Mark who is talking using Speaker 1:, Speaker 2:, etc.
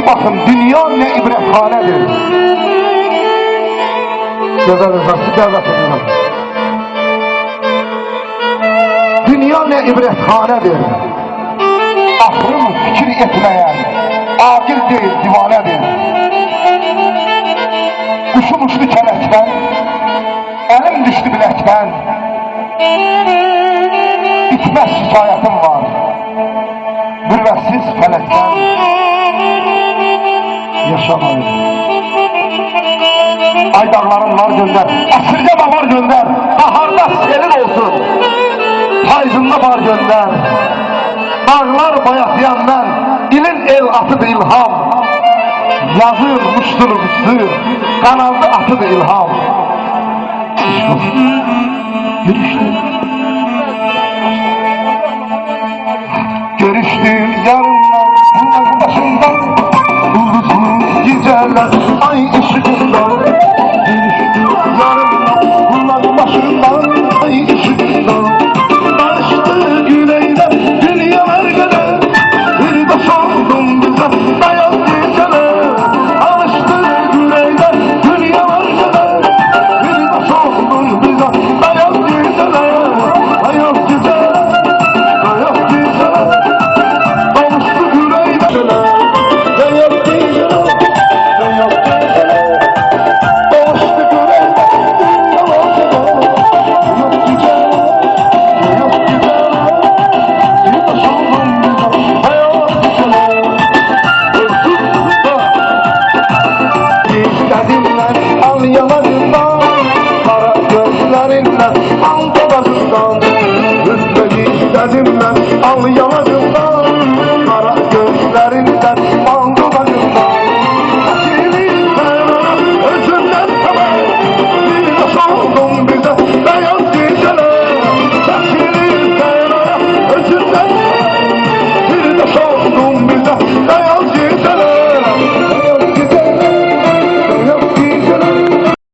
Speaker 1: bakın, dünya ne ibrethanedir. Güzel esası devlet ediyorum. Dünya ne ibrethanedir. Aklım fikir etmeyen, akil değil divanedir. Kuşum uçtu kelekten, elim düştü bilekten. Bitmez şikayetim var, mürvessiz felekten. Yaşamayın. Ay dağlarım var gönder, esirge var gönder. Baharda selin olsun, payzında var gönder. Dağlar bayatlayandan, ilin el atıdır ilham. Yazır muştur muştur, kanalda atıdır ilham. Görüştük. Görüştük yarınlar, bunların başından. Ulduzlu geceler, ay ışığı